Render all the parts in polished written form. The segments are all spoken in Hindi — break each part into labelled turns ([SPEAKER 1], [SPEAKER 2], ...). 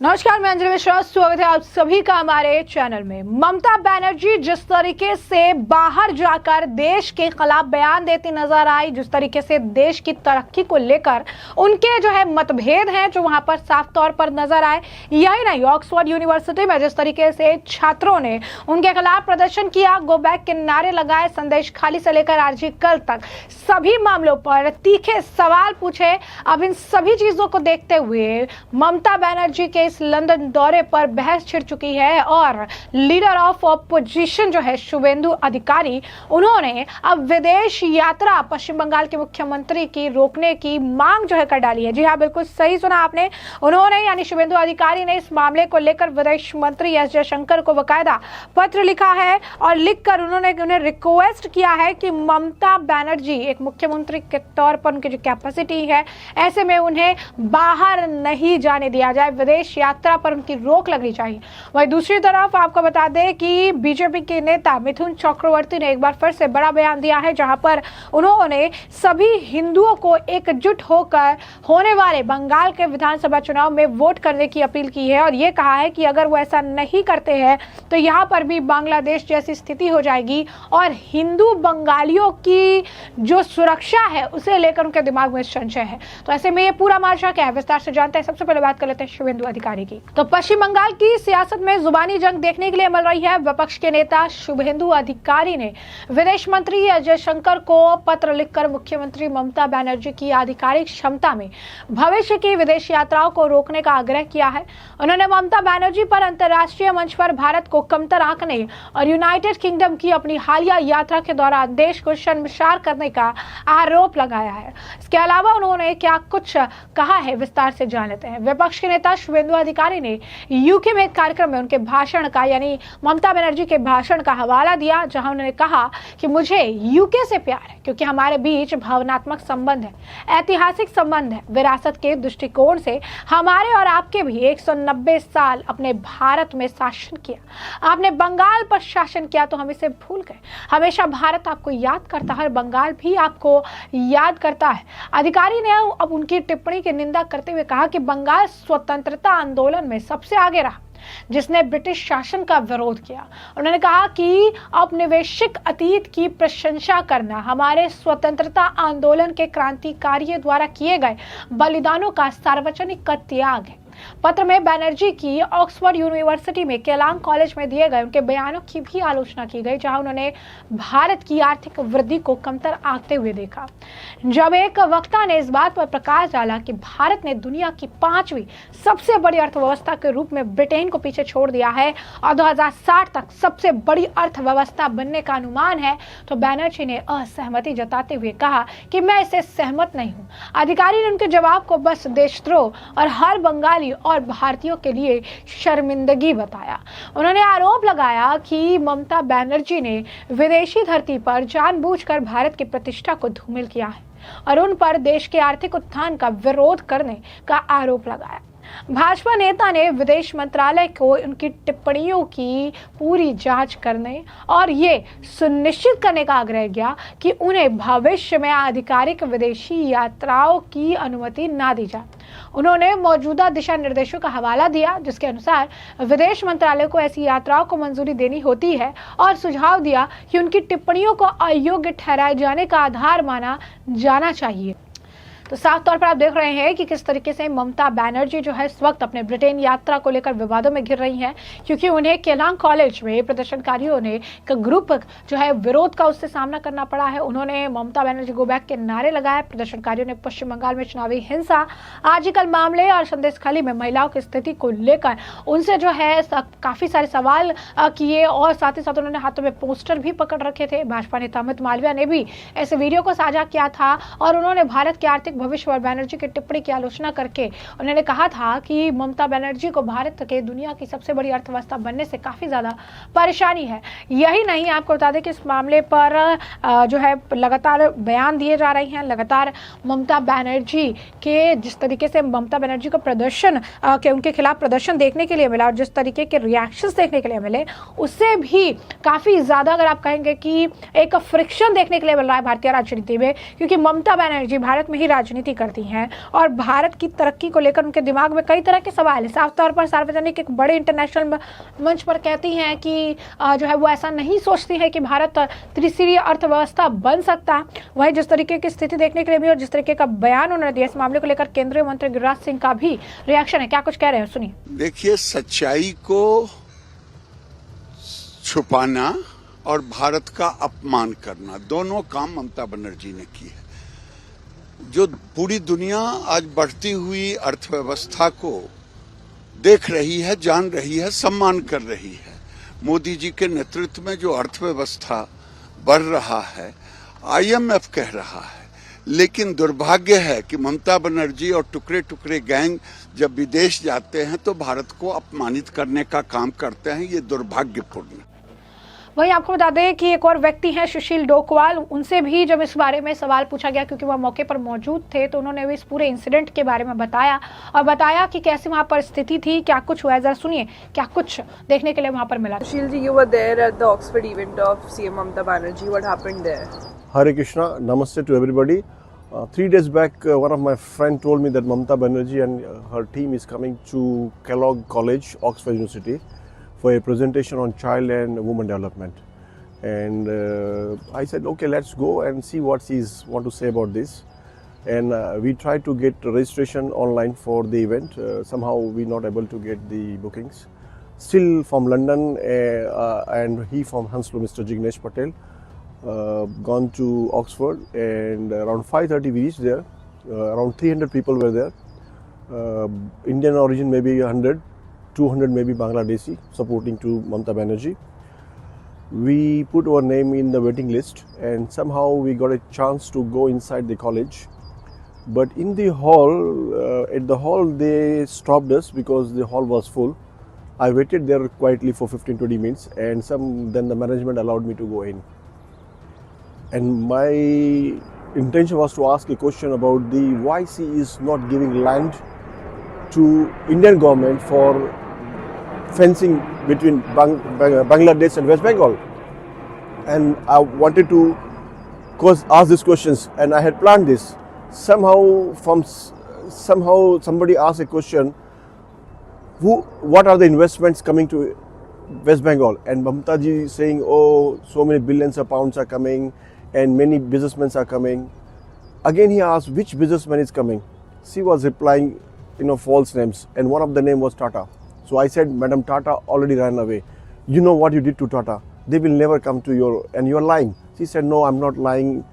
[SPEAKER 1] नमस्कार, मैं अंजलि मिश्रा। स्वागत है आप सभी का हमारे चैनल में। ममता बनर्जी जिस तरीके से बाहर जाकर देश के खिलाफ बयान देती नजर आई, जिस तरीके से देश की तरक्की को लेकर उनके जो है मतभेद हैं जो वहां पर साफ तौर पर नजर आए। यही नहीं, ऑक्सफोर्ड यूनिवर्सिटी में जिस तरीके से छात्रों ने उनके खिलाफ प्रदर्शन किया, गो बैक के नारे लगाए, संदेश खाली से लेकर आरजी कल तक सभी मामलों पर तीखे सवाल पूछे। अब इन सभी चीजों को देखते हुए ममता बनर्जी के इस लंदन दौरे पर बहस छिड़ चुकी है और लीडर ऑफ ऑपोजिशन जो है शुभेंदु अधिकारी, उन्होंने अब विदेश यात्रा पश्चिम बंगाल के मुख्यमंत्री की रोकने की मांग जो है कर डाली है। जी हाँ, बिल्कुल सही सुना आपने। उन्होंने यानी शुभेंदु अधिकारी ने इस मामले को लेकर विदेश मंत्री एस जयशंकर को बकायदा पत्र लिखा है और लिखकर उन्होंने उन्हें रिक्वेस्ट किया है कि ममता बनर्जी एक मुख्यमंत्री के तौर पर उनकी जो कैपेसिटी है, ऐसे में उन्हें बाहर नहीं जाने दिया जाए, विदेश यात्रा पर उनकी रोक लगनी चाहिए। वहीं दूसरी तरफ आपको बता दें कि बीजेपी के नेता मिथुन चक्रवर्ती ने एक बार फिर से बड़ा बयान दिया है, जहां पर उन्होंने सभी हिंदुओं को एकजुट होकर होने वाले बंगाल के विधानसभा चुनाव में वोट करने की अपील की है और ये कहा है कि अगर वो ऐसा नहीं करते हैं तो यहां पर भी बांग्लादेश जैसी स्थिति हो जाएगी और हिंदू बंगालियों की जो सुरक्षा है उसे लेकर उनके दिमाग में संशय है। तो ऐसे में ये पूरा मामला क्या है, विस्तार से जानते हैं। सबसे पहले बात कर लेते हैं शुभेंदु अधिकारी की। तो पश्चिम बंगाल की सियासत में जुबानी जंग देखने के लिए मिल रही है। विपक्ष के नेता शुभेंदु अधिकारी ने विदेश मंत्री अजय शंकर को पत्र लिखकर मुख्यमंत्री ममता बनर्जी की आधिकारिक क्षमता में भविष्य की विदेश यात्राओं को रोकने का आग्रह किया है। उन्होंने ममता बनर्जी पर अंतर्राष्ट्रीय मंच पर भारत को कमतर आंकने और यूनाइटेड किंगडम की अपनी हालिया यात्रा के दौरान देश को शर्मसार करने का आरोप लगाया है। इसके अलावा उन्होंने क्या कुछ कहा है, विस्तार से जान लेते हैं। विपक्ष के नेता शुभेंदु अधिकारी ने यूके में एक कार्यक्रम में उनके भाषण का यानी ममता बनर्जी के भाषण का हवाला दिया, जहां उन्होंने कहा कि मुझे यूके से प्यार है क्योंकि हमारे बीच भावनात्मक संबंध है, ऐतिहासिक संबंध है। विरासत के दृष्टिकोण से हमारे और आपके भी 190 साल अपने भारत में शासन किया। आपने बंगाल पर शासन किया तो हम इसे भूल गए। हमेशा भारत आपको याद करता है, बंगाल भी आपको याद करता है। अधिकारी ने अब उनकी टिप्पणी की निंदा करते हुए कहा कि बंगाल स्वतंत्रता आंदोलन में सबसे आगे रहा, जिसने ब्रिटिश शासन का विरोध किया। उन्होंने कहा कि औपनिवेशिक अतीत की प्रशंसा करना हमारे स्वतंत्रता आंदोलन के क्रांतिकारियों द्वारा किए गए बलिदानों का सार्वजनिक त्याग है। पत्र में बनर्जी की ऑक्सफोर्ड यूनिवर्सिटी में केलांग कॉलेज में दिए गए उनके बयानों की भी आलोचना की गई, जहां उन्होंने भारत की आर्थिक वृद्धि को कमतर आंकते हुए देखा। जब एक वक्ता ने इस बात पर प्रकाश डाला कि भारत ने दुनिया की 5वीं सबसे बड़ी अर्थव्यवस्था के रूप में ब्रिटेन को पीछे छोड़ दिया है और 2060 तक सबसे बड़ी अर्थव्यवस्था बनने का अनुमान है, तो बनर्जी ने असहमति जताते हुए कहा कि मैं इससे सहमत नहीं हूं। अधिकारी ने उनके जवाब को बस देशद्रोह और हर बंगाली और भारतीयों के लिए शर्मिंदगी बताया। उन्होंने आरोप लगाया कि ममता बनर्जी ने विदेशी धरती पर जानबूझकर भारत की प्रतिष्ठा को धूमिल किया है और उन पर देश के आर्थिक उत्थान का विरोध करने का आरोप लगाया। भाजपा नेता ने विदेश मंत्रालय को उनकी टिप्पणियों की पूरी जांच करने और ये सुनिश्चित करने का आग्रह किया कि उन्हें भविष्य में आधिकारिक विदेशी यात्राओं की अनुमति ना दी जाए। उन्होंने मौजूदा दिशा निर्देशों का हवाला दिया, जिसके अनुसार विदेश मंत्रालय को ऐसी यात्राओं को मंजूरी देनी होती है और सुझाव दिया कि उनकी टिप्पणियों को अयोग्य ठहराए जाने का आधार माना जाना चाहिए। तो साफ तौर पर आप देख रहे हैं कि किस तरीके से ममता बनर्जी जो है इस वक्त अपने ब्रिटेन यात्रा को लेकर विवादों में घिर रही हैं, क्योंकि उन्हें केलांग कॉलेज में प्रदर्शनकारियों ने एक ग्रुप जो है विरोध का उससे सामना करना पड़ा है। उन्होंने ममता बनर्जी गो बैक के नारे लगाए। प्रदर्शनकारियों ने पश्चिम बंगाल में चुनावी हिंसा, आजकल मामले और संदेशखाली में महिलाओं की स्थिति को लेकर उनसे जो है काफी सारे सवाल किए और साथ ही साथ उन्होंने हाथों में पोस्टर भी पकड़ रखे थे। भाजपा नेता अमित मालविया ने भी ऐसे वीडियो को साझा किया था और उन्होंने भारत के आर्थिक भविष्य और बनर्जी की टिप्पणी की आलोचना करके उन्होंने कहा था कि ममता बनर्जी को भारत के दुनिया की सबसे बड़ी अर्थव्यवस्था बनने से काफी ज्यादा परेशानी है। यही नहीं, आपको बता दें कि इस मामले पर जो है लगातार बयान दिए जा रहे हैं। लगातार ममता बनर्जी के जिस तरीके से ममता बनर्जी को प्रदर्शन के उनके खिलाफ प्रदर्शन देखने के लिए मिला और जिस तरीके के रिएक्शंस देखने के लिए मिले, उससे भी काफी ज्यादा अगर आप कहेंगे कि एक फ्रिक्शन देखने के लिए मिल रहा है भारतीय राजनीति में, क्योंकि ममता बनर्जी भारत में ही राज राजनीति करती हैं और भारत की तरक्की को लेकर उनके दिमाग में कई तरह के सवाल हैं। साफ तौर पर सार्वजनिक एक बड़े इंटरनेशनल मंच पर कहती हैं कि जो है वो ऐसा नहीं सोचती है कि भारत त्रिस्तरीय अर्थव्यवस्था बन सकता। वहीं जिस तरीके की स्थिति देखने के लिए भी और जिस तरीके का बयान उन्होंने दिया, इस मामले को लेकर केंद्रीय मंत्री गिरिराज सिंह का भी रिएक्शन है। क्या कुछ कह रहे हैं, सुनिए।
[SPEAKER 2] देखिए, सच्चाई को छुपाना और भारत का अपमान करना, दोनों काम ममता बनर्जी ने की है। जो पूरी दुनिया आज बढ़ती हुई अर्थव्यवस्था को देख रही है, जान रही है, सम्मान कर रही है। मोदी जी के नेतृत्व में जो अर्थव्यवस्था बढ़ रहा है, IMF कह रहा है, लेकिन दुर्भाग्य है कि ममता बनर्जी और टुकड़े टुकड़े गैंग जब विदेश जाते हैं तो भारत को अपमानित करने का काम करते हैं। ये दुर्भाग्यपूर्ण।
[SPEAKER 1] वहीं आपको बता दें कि एक और व्यक्ति हैं सुशील डोकवाल, उनसे भी जब इस बारे में सवाल पूछा गया क्योंकि वह मौके पर मौजूद थे, तो उन्होंने भी इस पूरे इंसिडेंट के बारे में बताया और बताया कि कैसी वहां पर स्थिति थी, क्या कुछ हुआ। जरा सुनिए क्या कुछ देखने के लिए वहां पर मिला।
[SPEAKER 3] Sushil ji, you were there at the Oxford event of CM Mamata Banerjee. What happened there?
[SPEAKER 4] Hare Krishna, Namaste to everybody. 3 days back, one of my friend told me that Mamata Banerjee and her team is coming to Kellogg College, Oxford University, for a presentation on child and women development. And I said, okay, let's go and see what she's want to say about this. And we tried to get registration online for the event. Somehow we not able to get the bookings. Still from London and he from Hounslow, Mr. Jignesh Patel, gone to Oxford, and around 5:30 we reached there. Around 300 people were there. Indian origin maybe 100, 200 maybe Bangladeshi supporting to Mamata Banerjee. We put our name in the waiting list and somehow we got a chance to go inside the college. But in the hall, at the hall they stopped us because the hall was full. I waited there quietly for 15-20 minutes and then the management allowed me to go in. And my intention was to ask a question about the why she is not giving land to Indian government for fencing between Bangladesh and West Bengal. And I wanted to ask these questions and I had planned this. Somehow somebody asked a question, what are the investments coming to West Bengal? And Mamata ji saying, oh, so many billions of pounds are coming and many businessmen are coming. Again he asked which businessman is coming. She was replying, false names, and one of the name was Tata. So I said, Madam, Tata already ran away. You know what you did to Tata? They will never come to and you are lying. She said, no, I'm not lying.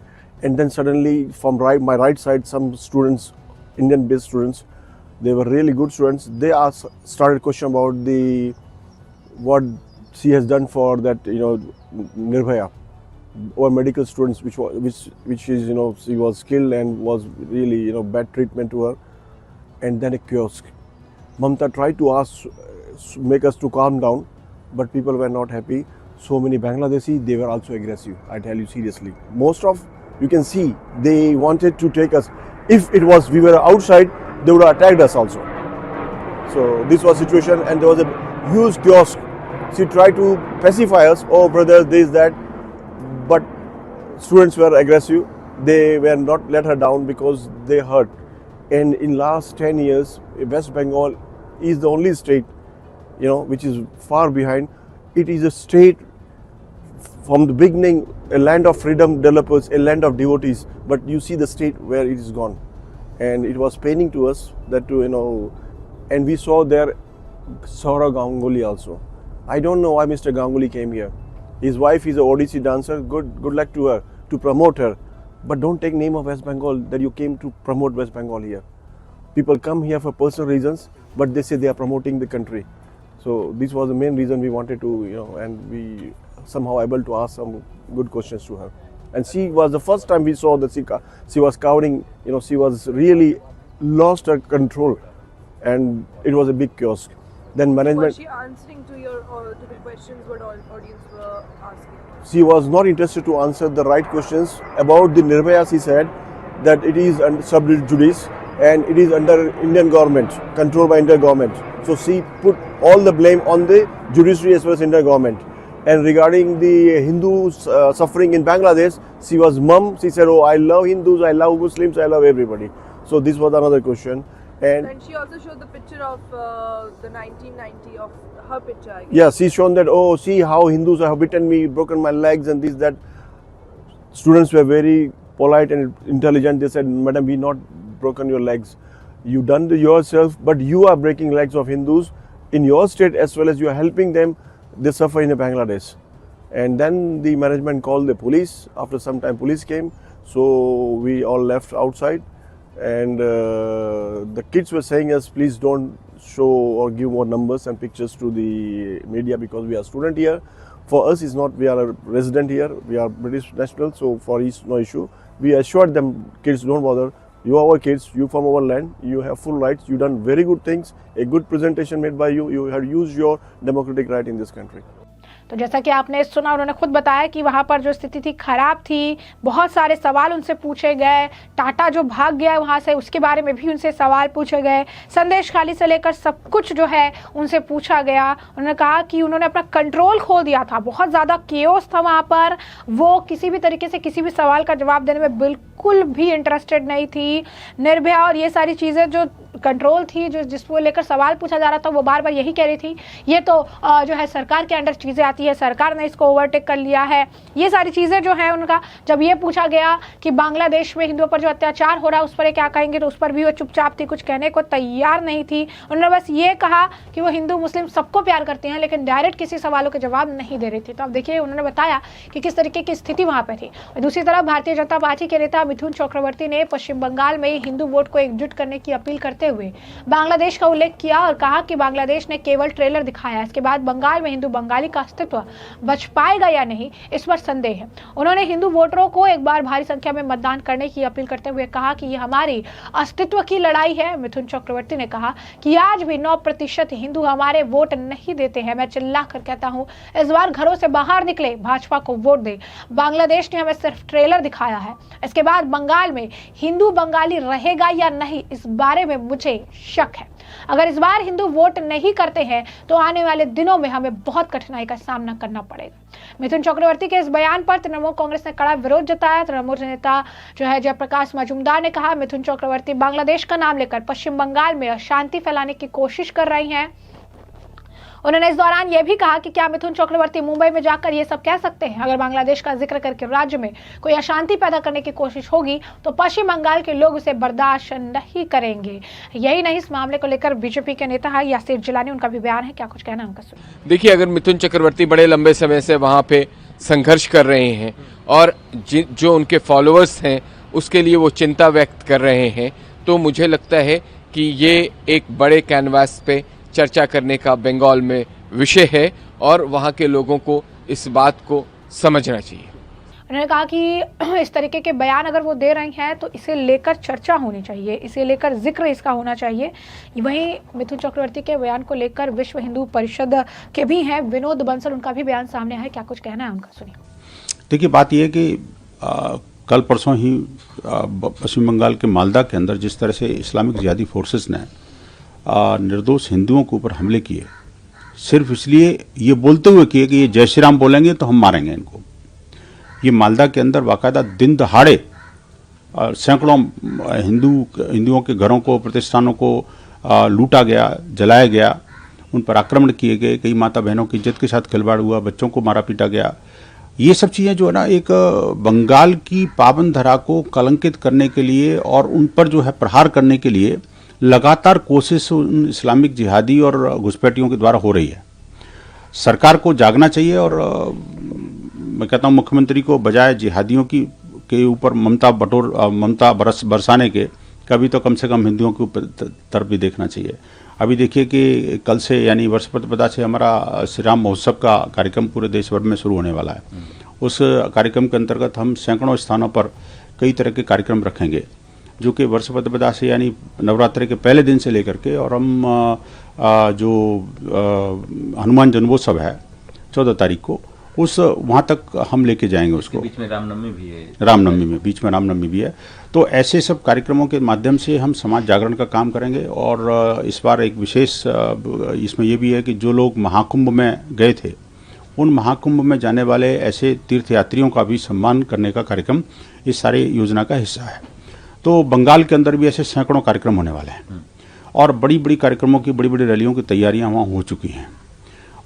[SPEAKER 4] And then suddenly from my right side, some students, Indian based students, they were really good students. They started question about what she has done for that, Nirbhaya, or medical students, which is, she was killed and was really, bad treatment to her. And then a kiosk. Mamata tried to make us to calm down, but people were not happy. So many Bangladeshi, they were also aggressive. I tell you seriously. Most of, you can see, they wanted to take us. If we were outside, they would have attacked us also. So this was situation, and there was a huge kiosk. She tried to pacify us. Oh, brothers, this, that. But students were aggressive. They were not let her down because they hurt. And in last 10 years, West Bengal is the only state, which is far behind. It is a state from the beginning, a land of freedom developers, a land of devotees. But you see the state where it is gone. And it was paining to us that and we saw there Saurav Ganguly also. I don't know why Mr. Ganguly came here. His wife is a Odissi dancer. Good luck to her, to promote her. But don't take name of West Bengal that you came to promote West Bengal here. People come here for personal reasons, but they say they are promoting the country. So this was the main reason we wanted to, and we somehow able to ask some good questions to her. And she was the first time we saw that she was cowering, she was really lost her control, and it was a big kiosk. Then management.
[SPEAKER 3] Was she answering to the questions what all audience were asking?
[SPEAKER 4] She was not interested to answer the right questions about the Nirbhaya. She said that it is sub judice and it is under Indian government, controlled by Indian government. So she put all the blame on the judiciary as well as Indian government. And regarding the Hindus suffering in Bangladesh, she was mum. She said, oh, I love Hindus, I love Muslims, I love everybody. So this was another question. And
[SPEAKER 3] And she also showed the picture of the 1990 of her picture, I guess.
[SPEAKER 4] yeah, she's shown that, oh, see how Hindus have beaten me, broken my legs and this, that. Students were very polite and intelligent. They said, madam, we not broken your legs. You done it yourself, but you are breaking legs of Hindus in your state as well as you are helping them. They suffer in Bangladesh. And then the management called the police. After some time, police came. So we all left outside. And the kids were saying us, please don't show or give more numbers and pictures to the media because we are student here. For us, it's not, we are a resident here, we are British national, so for us, no issue. We assured them, kids, don't bother, you are our kids, you from our land, you have full rights, you done very good things, a good presentation made by you, you have used your democratic right in this country.
[SPEAKER 1] तो जैसा कि आपने सुना, उन्होंने खुद बताया कि वहां पर जो स्थिति थी खराब थी, बहुत सारे सवाल उनसे पूछे गए, टाटा जो भाग गया वहां से उसके बारे में भी उनसे सवाल पूछे गए, संदेश खाली से लेकर सब कुछ जो है उनसे पूछा गया। उन्होंने कहा कि उन्होंने अपना कंट्रोल खो दिया था, बहुत ज़्यादा केओस था वहां पर, वो किसी भी तरीके से किसी भी सवाल का जवाब देने में बिल्कुल भी इंटरेस्टेड नहीं थी। निर्भया और ये सारी चीज़ें जो कंट्रोल थी, जो जिसको लेकर सवाल पूछा जा रहा था, वो बार बार यही कह रही थी ये तो जो है सरकार के अंडर चीज़ें आती है, सरकार ने इसको ओवरटेक कर लिया है। ये सारी चीज़ें जो है उनका, जब ये पूछा गया कि बांग्लादेश में हिंदुओं पर जो अत्याचार हो रहा है उस पर क्या कहेंगे, तो उस पर भी वो चुपचाप थी, कुछ कहने को तैयार नहीं थी। उन्होंने बस ये कहा कि वो हिंदू मुस्लिम सबको प्यार करते हैं, लेकिन डायरेक्ट किसी सवालों के जवाब नहीं दे रही थी। तो अब देखिए, उन्होंने बताया कि किस तरीके की स्थिति वहाँ पर थी। और दूसरी तरफ भारतीय जनता पार्टी के नेता मिथुन चक्रवर्ती ने पश्चिम बंगाल में हिंदू वोट को एकजुट करने की अपील करते हुए बांग्लादेश का उल्लेख किया और कहा कि बांग्लादेश ने केवल ट्रेलर दिखाया, इसके बाद बंगाल में हिंदू बंगाली का अस्तित्व बच पाएगा या नहीं, इस पर संदेह है। उन्होंने हिंदू वोटरों को एक बार भारी संख्या में मतदान करने की अपील करते हुए कहा कि ये हमारी अस्तित्व की लड़ाई है। मिथुन चक्रवर्ती ने कहा कि आज भी 9% हिंदू हमारे वोट नहीं देते हैं। मैं चिल्ला कर कहता हूं, इस बार घरों से बाहर निकले, भाजपा को वोट दे। बांग्लादेश ने हमें सिर्फ ट्रेलर दिखाया है, इसके बाद बंगाल में हिंदू बंगाली रहेगा या नहीं, इस बारे में मुझे शक है। अगर इस बार हिंदू वोट नहीं करते हैं तो आने वाले दिनों में हमें बहुत कठिनाई का सामना करना पड़ेगा। मिथुन चक्रवर्ती के इस बयान पर तृणमूल कांग्रेस ने कड़ा विरोध जताया। तृणमूल नेता जो है जयप्रकाश मजूमदार ने कहा, मिथुन चक्रवर्ती बांग्लादेश का नाम लेकर पश्चिम बंगाल में अशांति फैलाने की कोशिश कर रही हैं। उन्होंने इस दौरान यह भी कहा कि क्या मिथुन चक्रवर्ती मुंबई में जाकर ये सब कह सकते हैं, अगर बांग्लादेश का जिक्र करके राज्य में कोई अशांति पैदा करने की कोशिश होगी तो पश्चिम बंगाल के लोग उसे बर्दाश्त नहीं करेंगे। यही नहीं, इस मामले को लेकर बीजेपी के नेता है यासिर जिलानी, उनका भी बयान है, क्या कुछ कहना है उनका सुनिए।
[SPEAKER 5] देखिए, अगर मिथुन चक्रवर्ती बड़े लंबे समय से वहाँ पे संघर्ष कर रहे हैं और जो उनके फॉलोअर्स हैं उसके लिए वो चिंता व्यक्त कर रहे हैं, तो मुझे लगता है कि ये एक बड़े कैनवास पे चर्चा करने का बंगाल में विषय है और वहाँ के लोगों को इस बात को समझना चाहिए।
[SPEAKER 1] उन्होंने कहा कि इस तरीके के बयान अगर वो दे रही हैं तो इसे लेकर चर्चा होनी चाहिए, इसे लेकर जिक्र इसका होना चाहिए। वहीं मिथुन चक्रवर्ती के बयान को लेकर विश्व हिंदू परिषद के भी हैं विनोद बंसल, उनका भी बयान सामने है, क्या कुछ कहना है उनका सुनिए।
[SPEAKER 6] देखिए, बात यह है कि कल परसों ही पश्चिम बंगाल के मालदा के अंदर जिस तरह से इस्लामिक जिहादी फोर्सेस ने निर्दोष हिंदुओं के ऊपर हमले किए, सिर्फ इसलिए ये बोलते हुए किए कि ये जय श्री राम बोलेंगे तो हम मारेंगे इनको। ये मालदा के अंदर बाकायदा दिन दहाड़े सैकड़ों हिंदुओं के घरों को, प्रतिष्ठानों को लूटा गया, जलाया गया, उन पर आक्रमण किए गए, कई माता बहनों की इज्जत के साथ खिलवाड़ हुआ, बच्चों को मारा पीटा गया। ये सब चीज़ें जो है ना, एक बंगाल की पावन धरा को कलंकित करने के लिए और उन पर जो है प्रहार करने के लिए लगातार कोशिश उन इस्लामिक जिहादी और घुसपैठियों के द्वारा हो रही है। सरकार को जागना चाहिए और मैं कहता हूँ मुख्यमंत्री को बजाय जिहादियों के ऊपर ममता बरसाने के कभी तो कम से कम हिंदुओं के ऊपर तरफ भी देखना चाहिए। अभी देखिए कि कल से यानी वर्ष प्रतिपदा से हमारा श्री राम महोत्सव का कार्यक्रम पूरे देश भर में शुरू होने वाला है। उस कार्यक्रम के अंतर्गत हम सैकड़ों स्थानों पर कई तरह के कार्यक्रम रखेंगे, जो कि वर्ष प्रतिपदा से यानी नवरात्रि के पहले दिन से लेकर के, और हम जो हनुमान जन्मोत्सव है 14 तारीख को, उस वहाँ तक हम लेके जाएंगे उसको।
[SPEAKER 7] बीच में रामनवमी भी है।
[SPEAKER 6] बीच में रामनवमी भी है। तो ऐसे सब कार्यक्रमों के माध्यम से हम समाज जागरण का काम करेंगे। और इस बार एक विशेष इसमें यह भी है कि जो लोग महाकुंभ में गए थे, उन महाकुंभ में जाने वाले ऐसे तीर्थयात्रियों का भी सम्मान करने का कार्यक्रम इस सारी योजना का हिस्सा है। तो बंगाल के अंदर भी ऐसे सैकड़ों कार्यक्रम होने वाले हैं और बड़ी बड़ी कार्यक्रमों की बड़ी बड़ी रैलियों की तैयारियां वहाँ हो चुकी हैं।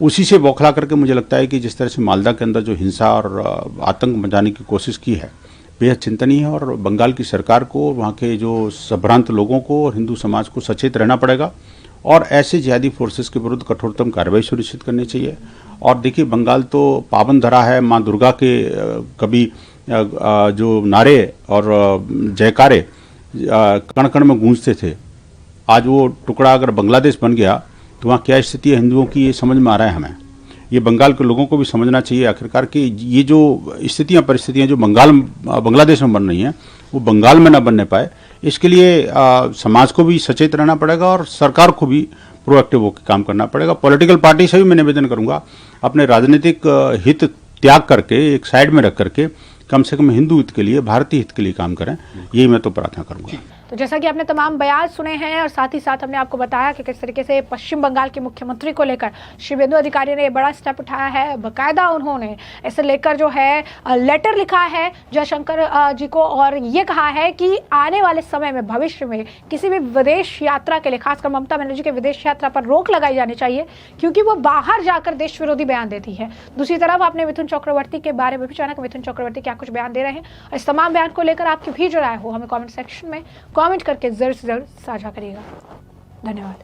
[SPEAKER 6] उसी से बौखला करके मुझे लगता है कि जिस तरह से मालदा के अंदर जो हिंसा और आतंक मचाने की कोशिश की है बेहद चिंतनीय है और बंगाल की सरकार को, वहाँ के जो संभ्रांत लोगों को और हिंदू समाज को सचेत रहना पड़ेगा और ऐसे जिहादी फोर्सेस के विरुद्ध कठोरतम कार्रवाई सुनिश्चित करनी चाहिए। और देखिए, बंगाल तो पावन धरा है माँ दुर्गा के कभी जो नारे और जयकारे कण कण में गूंजते थे, आज वो टुकड़ा अगर बांग्लादेश बन गया तो वहाँ क्या स्थिति है हिंदुओं की, ये समझ में आ रहा है हमें। ये बंगाल के लोगों को भी समझना चाहिए आखिरकार कि ये जो स्थितियाँ परिस्थितियाँ जो बांग्लादेश में बन रही हैं वो बंगाल में ना बनने पाए, इसके लिए समाज को भी सचेत रहना पड़ेगा और सरकार को भी प्रोएक्टिव होकर काम करना पड़ेगा। पॉलिटिकल पार्टी से भी मैं निवेदन करूंगा, अपने राजनीतिक हित त्याग करके एक साइड में रख करके कम से कम हिंदू हित के लिए, भारतीय हित के लिए काम करें, यही मैं तो प्रार्थना करूंगा।
[SPEAKER 1] तो जैसा कि आपने तमाम बयान सुने हैं और साथ ही साथ हमने आपको बताया कि किस तरीके से पश्चिम बंगाल के मुख्यमंत्री को लेकर शुभेंदु अधिकारी ने बड़ा स्टेप उठाया है। बाकायदा उन्होंने इसे लेकर जो है लेटर लिखा है जयशंकर जी को और ये कहा है कि आने वाले समय में, भविष्य में किसी भी विदेश यात्रा के लिए, खासकर ममता बनर्जी के विदेश यात्रा पर रोक लगाई जानी चाहिए क्योंकि वो बाहर जाकर देश विरोधी बयान देती है। दूसरी तरफ आपने मिथुन चक्रवर्ती के बारे में भी जाना कि मिथुन चक्रवर्ती क्या कुछ बयान दे रहे हैं। इस तमाम बयान को लेकर आपकी भी जो राय हो हमें कॉमेंट सेक्शन में कमेंट करके जरूर से जरूर साझा करिएगा। धन्यवाद।